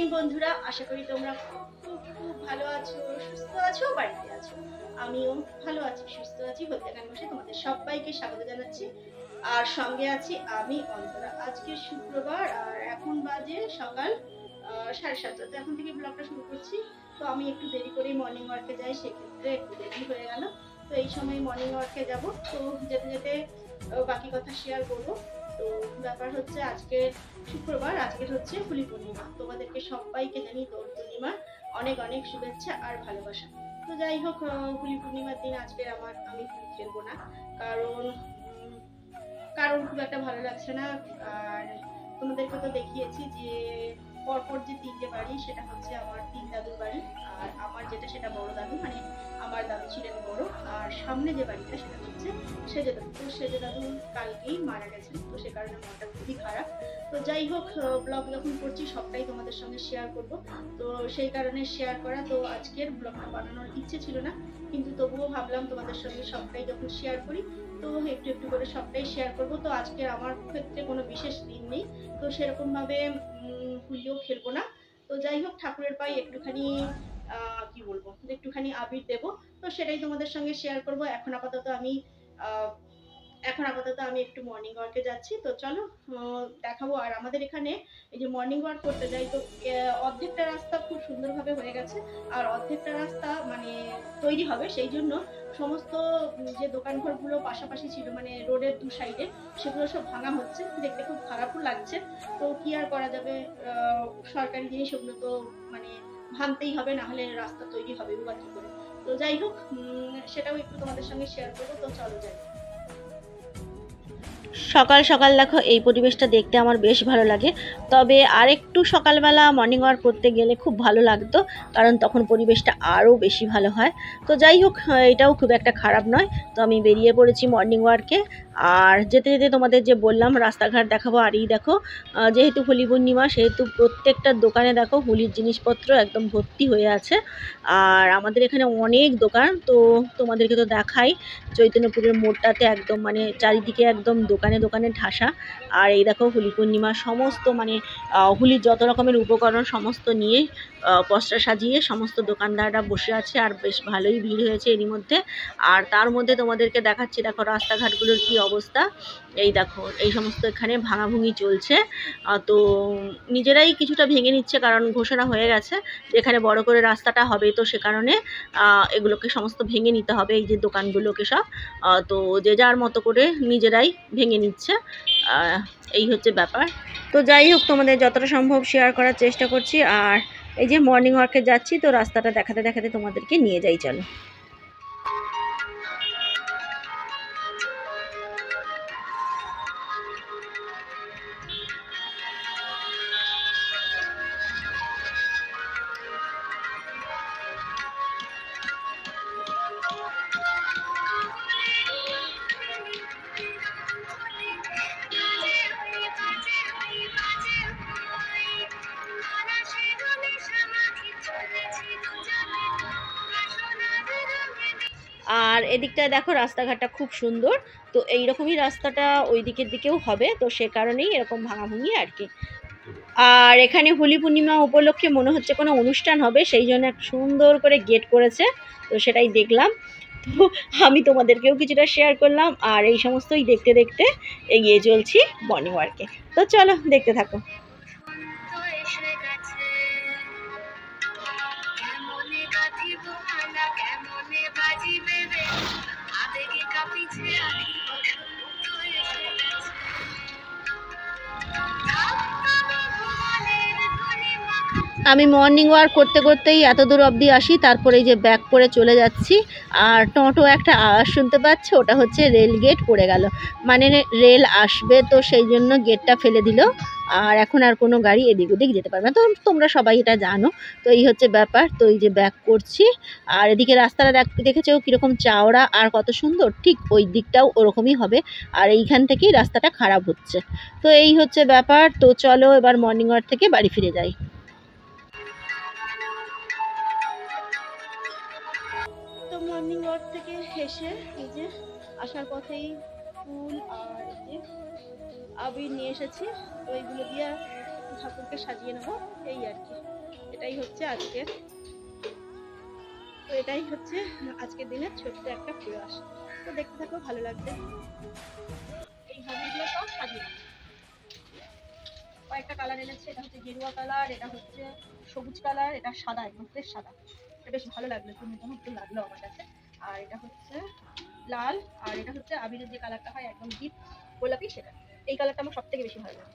Morning বন্ধুরা, আশা করি তোমরা খুব খুব খুব ভালো আছো, সুস্থ আছো, বাড়িতে আছো। আমিও ভালো আছি, সুস্থ আছি। হত্যা গান বসে তোমাদের সবাইকে স্বাগত জানাচ্ছি। আর সঙ্গে আছি আমি অন্তরা। আজকে শুক্রবার আর এখন বাজে সকাল 7:30। তো এখন থেকে ব্লগটা শুরু করছি। তো আমি একটু দেরি করেই মর্নিং ওয়ার্কে যাই, সেক্ষেত্রে একটু দেরি হয়ে গেল। তো এই সময় মর্নিং ওয়ার্কে যাব। তো যেতে যেতে বাকি কথা শেয়ার করবো। তো ব্যাপার হচ্ছে আজকে শুক্রবার, আজকে হচ্ছে হোলি পূর্ণিমা। তোমাদেরকে সবাইকে জানি দোল পূর্ণিমার অনেক অনেক শুভেচ্ছা আর ভালোবাসা। তো যাই হোক, হোলি পূর্ণিমার দিন আজকে আমি হোলি খেলবো না, কারণ কারণ খুব একটা ভালো লাগছে না। আর তোমাদেরকে তো দেখিয়েছি যে পরপর যে তিনটে বাড়ি, সেটা হচ্ছে আমার তিন দাদুর বাড়ি। আর আমার যেটা সেটা বড় দাদু, মানে আমার দাদু ছিলেন বড়। আর সামনে যে বাড়িটা সেটা হচ্ছে সেজে দাদু। তো সেজে দাদু কালকেই মারা গেছেন, তো সে কারণে মনটা খুবই খারাপ। তো যাই হোক, ব্লগ যখন করছি সবটাই তোমাদের সঙ্গে শেয়ার করব। তো সেই কারণে শেয়ার করা। তো আজকের ব্লগটা বানানোর ইচ্ছে ছিল না, কিন্তু তবুও ভাবলাম তোমাদের সঙ্গে সবটাই যখন শেয়ার করি তো একটু একটু করে সবটাই শেয়ার করব। তো আজকে আমার ক্ষেত্রে কোনো বিশেষ দিন নেই, তো সেরকম ভাবে হোলিও খেলবো না। তো যাই হোক, ঠাকুরের পায়ে একটুখানি কি বলবো, একটুখানি আবির দেবো। তো সেটাই তোমাদের সঙ্গে শেয়ার করব। এখন আপাতত আমি একটু মর্নিং ওয়ার্কে যাচ্ছি। তো চলো দেখাবো। আর আমাদের এখানে এই যে মর্নিং ওয়ার্ক করতে যাই, তো অর্ধেকটা রাস্তা খুব সুন্দরভাবে হয়ে গেছে, আর অর্ধেকটা রাস্তা মানে তৈরি হবে। সেই জন্য সমস্ত যে দোকানঘরগুলো পাশাপাশি ছিল, মানে রোডের দু সাইডে, সেগুলো সব ভাঙা হচ্ছে। দেখতে খুব খারাপও লাগছে। তো কি আর করা যাবে, সরকারি জিনিস, ওগুলো তো মানে ভাঙতেই হবে, না হলে রাস্তা তৈরি হবে বা কি করে। তো যাই হোক, সেটাও একটু তোমাদের সঙ্গে শেয়ার করবো। তো চলো যাই। সকাল সকাল দেখো এই পরিবেশটা দেখতে আমার বেশ ভালো লাগে। তবে আর একটু সকালবেলা মর্নিং ওয়াক করতে গেলে খুব ভালো লাগতো, কারণ তখন পরিবেশটা আরও বেশি ভালো হয়। তো যাই হোক, এটাও খুব একটা খারাপ নয়। তো আমি বেরিয়ে পড়েছি মর্নিং ওয়ার্কে। আর যেতে যেতে তোমাদের যে বললাম রাস্তাঘাট দেখাবো। আর এই দেখো, যেহেতু হোলি পূর্ণিমা, সেহেতু প্রত্যেকটা দোকানে দেখো হোলির জিনিসপত্র একদম ভর্তি হয়ে আছে। আর আমাদের এখানে অনেক দোকান, তো তোমাদেরকে তো দেখাই। চৈতন্যপুরের মোড়টাতে একদম মানে চারিদিকে একদম দোকানে দোকানে ঠাসা। আর এই দেখো হোলি পূর্ণিমা সমস্ত মানে হোলির যত রকমের উপকরণ সমস্ত নিয়ে পসরা সাজিয়ে সমস্ত দোকানদাররা বসে আছে। আর বেশ ভালোই ভিড় হয়েছে এরই মধ্যে। আর তার মধ্যে তোমাদেরকে দেখাচ্ছি, দেখো রাস্তাঘাটগুলোর কি অবস্থা। এই দেখো, এই সমস্ত এখানে ভাঙাভুঙি চলছে। তো নিজেরাই কিছুটা ভেঙে নিচ্ছে, কারণ ঘোষণা হয়ে গেছে যেখানে বড় করে রাস্তাটা হবে, তো সে কারণে এগুলোকে সমস্ত ভেঙে নিতে হবে, এই যে দোকানগুলোকে সব। তো যে যার মতো করে নিজেরাই ভেঙে নিচ্ছে। এই হচ্ছে ব্যাপার। তো যাই হোক, তোমাদের যতটা সম্ভব শেয়ার করার চেষ্টা করছি। আর এই যে মর্নিং ওয়ার্কে যাচ্ছি, তো রাস্তাটা দেখাতে দেখাতে তোমাদেরকে নিয়ে যাই, চলো। আর এদিকটায় দেখো রাস্তাঘাটটা খুব সুন্দর। তো এইরকমই রাস্তাটা ওই দিকের দিকেও হবে, তো সে কারণেই এরকম ভাঙাভুঙি আর কি। আর এখানে হোলি পূর্ণিমা উপলক্ষে মনে হচ্ছে কোনো অনুষ্ঠান হবে, সেই জন্য এক সুন্দর করে গেট করেছে। তো সেটাই দেখলাম। তো আমি তোমাদেরকেও কিছুটা শেয়ার করলাম। আর এই সমস্তই দেখতে দেখতে এগিয়ে চলছি মর্নিং ওয়ার্কে। তো চলো দেখতে থাকো। আমি মর্নিং ওয়াক করতে করতেই এত দূর অবধি আসি, তারপরে এই যে ব্যাক করে চলে যাচ্ছি। আর টোটো একটা আওয়াজ শুনতে পাচ্ছি, ওটা হচ্ছে রেল গেট পড়ে গেল, মানে রেল আসবে, তো সেই জন্য গেটটা ফেলে দিল। আর এখন আর কোনো গাড়ি এদিক ওদিক যেতে পারবে না, তো তোমরা সবাই এটা জানো। তো এই হচ্ছে ব্যাপার। তো এই যে ব্যাক করছি। আর এদিকে রাস্তাটা দেখেছো কীরকম চওড়া আর কত সুন্দর, ঠিক ওই দিকটাও ওরকমই হবে। আর এইখান থেকেই রাস্তাটা খারাপ হচ্ছে। তো এই হচ্ছে ব্যাপার। তো চলো এবার মর্নিং ওয়াক থেকে বাড়ি ফিরে যাই। তো মর্নিং ওয়াক থেকে এসে এই যে আসার পথেই ফুল আর এই যে আবির নিয়ে এসেছি। তো এইগুলো দিয়ে ঠাকুরকে সাজিয়ে নেবো, এই আর কি। এটাই হচ্ছে আজকের, তো এটাই হচ্ছে আজকের দিনের ছোট্ট একটা প্রয়াস। তো দেখতে থাকো, ভালো লাগবে। এই হাঁড়িগুলো সব সাজিয়ে নেবো। কয়েকটা কালার এনেছে, এটা হচ্ছে গেরুয়া কালার, এটা হচ্ছে সবুজ কালার, এটা সাদা, একদম ফ্রেশ সাদা। এটা বেশ ভালো লাগলো, একটু নতুন নতুন লাগলো আমার কাছে। আর এটা হচ্ছে লাল, আর এটা হচ্ছে আবিরের যে কালারটা হয় একদম ডিপ গোলাপি, সেটা। এই কালারটা আমার সব থেকে বেশি ভালো লাগে।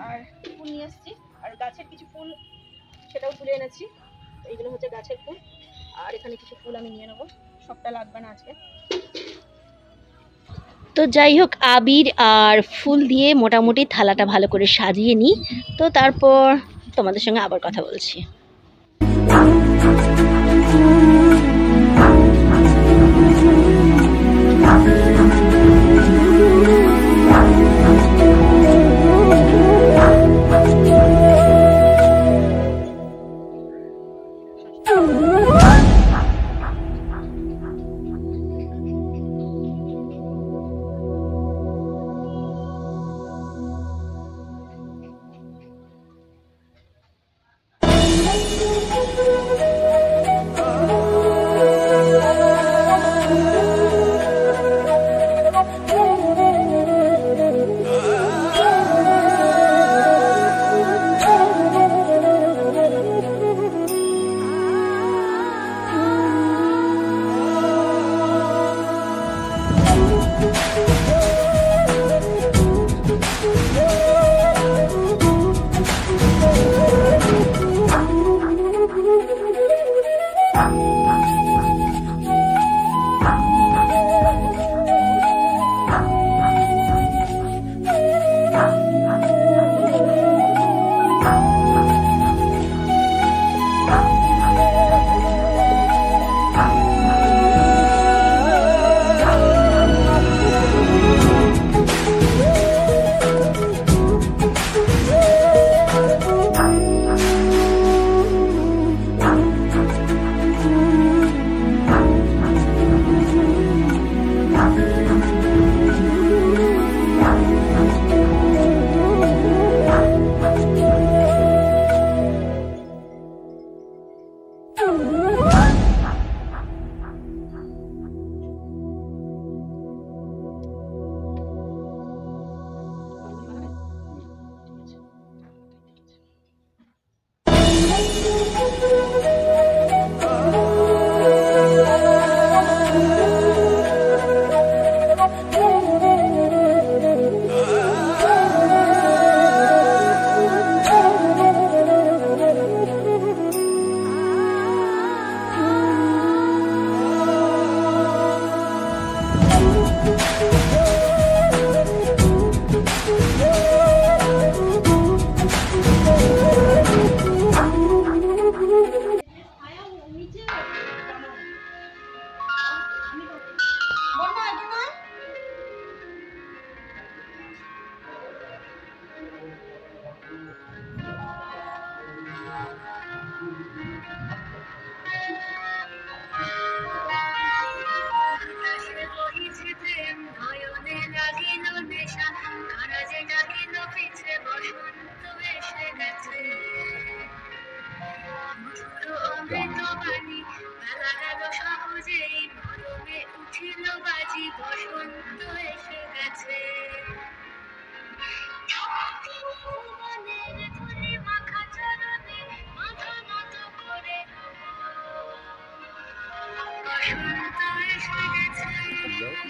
আর ফুল নিয়ে এসেছি, আর গাছের কিছু ফুল সেটাও তুলে এনেছি। এইগুলো হচ্ছে গাছের ফুল, আর এখানে কিছু ফুল আমি নিয়ে নেবো, সবটা লাগবে না আজকে। তো যাই হোক, আবির আর ফুল দিয়ে মোটামুটি থালাটা ভালো করে সাজিয়ে নিই। তো তারপর তোমাদের সঙ্গে আবার কথা বলছি।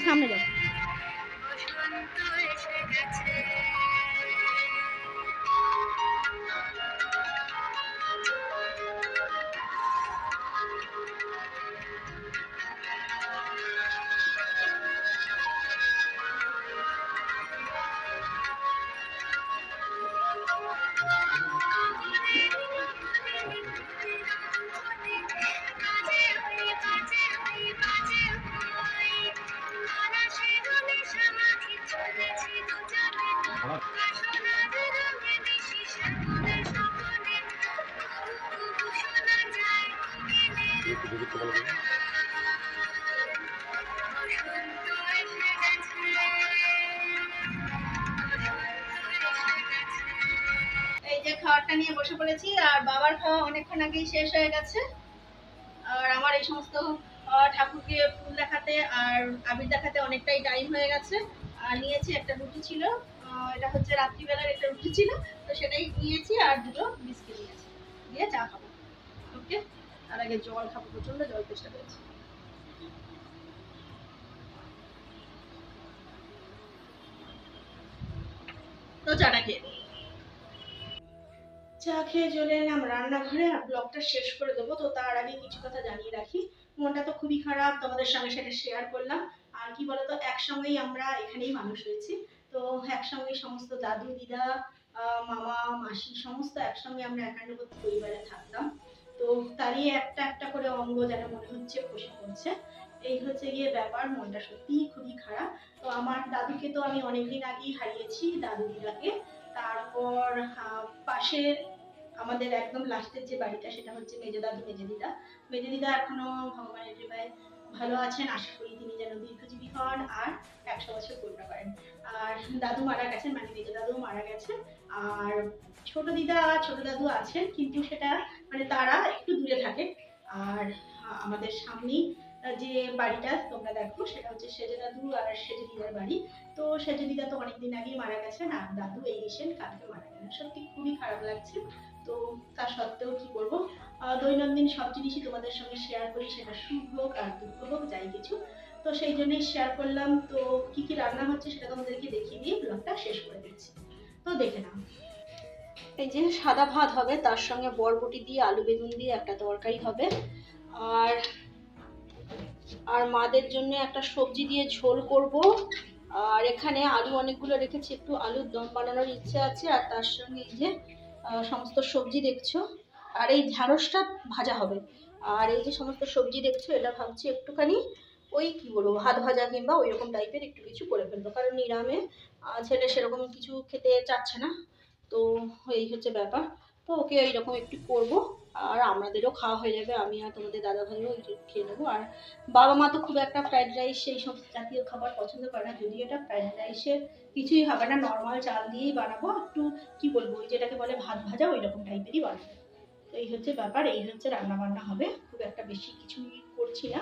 সামনে যাও। ব্লগটা নিয়ে বসে পড়েছি। আর বাবার খাওয়া অনেকক্ষণ আগেই শেষ হয়ে গেছে। আর আমার এই সমস্ত ঠাকুরকে ফুল দেখাতে আর আবির দেখাতে অনেকটাই টাইম হয়ে গেছে। আর নিয়েছি একটা রুটি ছিল, এটা হচ্ছে রাত্রিবেলার একটা রুটি ছিল, তো সেটাই নিয়েছি আর দুটো বিস্কিট নিয়েছি, দিয়ে চা খাবো। ওকে, তার আগে জল খাবো, প্রচন্ড জল তেষ্টা পেয়েছে। তো চাটা খেয়ে নিই। চা খেয়ে চলে এলাম রান্নাঘরে আর ব্লগটা শেষ করে দেবো। তো তার আগে কিছু কথা জানিয়ে রাখি, মনটা তো খুবই খারাপ, তোমাদের সঙ্গে সেটা শেয়ার করলাম। আর কি বলতো, একসঙ্গেই আমরা এখানেই মানুষ হয়েছি, তো একসঙ্গেই সমস্ত দাদু দিদা মামা মাসি সমস্ত একসঙ্গে আমরা একান্নবর্তী পরিবারে থাকতাম। তো তারই একটা একটা করে অঙ্গ যেন মনে হচ্ছে খসে পড়ছে। এই হচ্ছে গিয়ে ব্যাপার, মনটা সত্যিই খুবই খারাপ। তো আমার দাদুকে তো আমি অনেকদিন আগেই হারিয়েছি, দাদু দিদাকে। তারপর পাশের আমাদের একদম লাস্টের যে বাড়িটা, সেটা হচ্ছে মেজো দাদু মেজো দিদা। মেজো দিদা এখনো ভগবানের কৃপায় ভালো আছেন, আশা করি তিনি যেন দীর্ঘজীবী হন আর 100 বছর পূর্ণ করেন। আর দাদু মারা গেছেন, মানে মেজো দাদু মারা গেছেন। আর ছোট দিদা ছোট দাদু আছেন, কিন্তু সেটা মানে তারা একটু দূরে থাকে। আর আমাদের সামনেই যে বাড়িটা তোমরা দেখো, সেটা হচ্ছে সেজে দাদু আর সেজে দিদার বাড়ি। তো সেজে দিদা তো অনেকদিন আগেই মারা গেছেন, আর দাদু এই রিসেন্ট কালকে মারা গেলেন। সত্যি খুবই খারাপ লাগছে। তো তা সত্ত্বেও কি করবো, দৈনন্দিন সব জিনিসই তোমাদের সঙ্গে শেয়ার করি, সেটা সুখ হোক আর দুঃখ হোক যাই কিছু। তো সেই জন্যই শেয়ার করলাম। তো কি কি রান্না হচ্ছে সেটা তোমাদেরকে দেখিয়ে দিয়ে ব্লগটা শেষ করে দিচ্ছি। তো দেখে নাও। এই যে সাদা ভাত হবে, তার সঙ্গে বরবটি দিয়ে আলু বেগুন দিয়ে একটা তরকারি হবে। আর আর মাদের জন্য একটা সবজি দিয়ে ঝোল করব। আর এখানে আলু অনেকগুলো রেখেছি, একটু আলুর দম বানানোর ইচ্ছে আছে। আর তার সঙ্গে এই যে সমস্ত সবজি দেখছো, আর এই ঢ্যাঁড়সটা ভাজা হবে। আর এই যে সমস্ত সবজি দেখছো, এটা ভাবছি একটুখানি ওই কি বলবো, ভাত ভাজা কিংবা ওই রকম টাইপের একটু কিছু করে ফেলবো, কারণ নিরামে ছেলে সেরকম কিছু খেতে চাচ্ছে না। তো এই হচ্ছে ব্যাপার। তো ওকে এইরকম একটু করব, আর আমাদেরও খাওয়া হয়ে যাবে, আমি আর তোমাদের দাদা ভাইও খেয়ে নেবো। আর বাবা মা তো খুব একটা ফ্রাইড রাইস সেই সব জাতীয় খাবার পছন্দ করে না, যদিও এটা ফ্রাইড রাইসের কিছুই হবে না, নর্মাল চাল দিয়েই বানাবো, একটু কি বলবো ওই যেটাকে বলে ভাত ভাজা ওই রকম টাইপেরই বানাবো। তো এই হচ্ছে ব্যাপার, এই হচ্ছে রান্না বান্না হবে, খুব একটা বেশি কিছুই করছি না।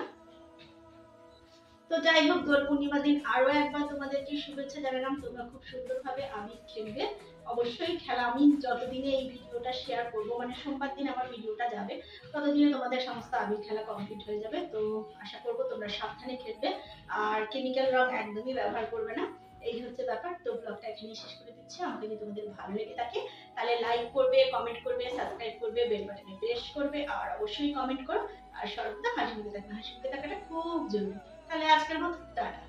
তো যাই হোক, দোল পূর্ণিমা দিন আরো একবার তোমাদেরকে শুভেচ্ছা জানালাম। তোমরা খুব সুন্দরভাবে আবির খেলবে, অবশ্যই খেলা। আমি যতদিনে এই ভিডিওটা শেয়ার করবো, মানে সোমবার দিন আমার ভিডিওটা যাবে, ততদিনে তোমাদের সমস্ত আবির খেলা কমপ্লিট হয়ে যাবে। তো আশা করবো তোমরা সাবধানে খেলবে আর কেমিক্যাল রং একদমই ব্যবহার করবে না। এই হচ্ছে ব্যাপার। তো ব্লগটা এখানেই শেষ করে দিচ্ছি। আমাকে যদি তোমাদের ভালো লেগে থাকে তাহলে লাইক করবে, কমেন্ট করবে, সাবস্ক্রাইব করবে, বেল বাটনে প্রেস করবে, আর অবশ্যই কমেন্ট করো। আর সর্বদা হাসি মুখে থাকবে, হাসি মুখে থাকাটা খুব জরুরি। তাহলে আজকের মতো টাটা।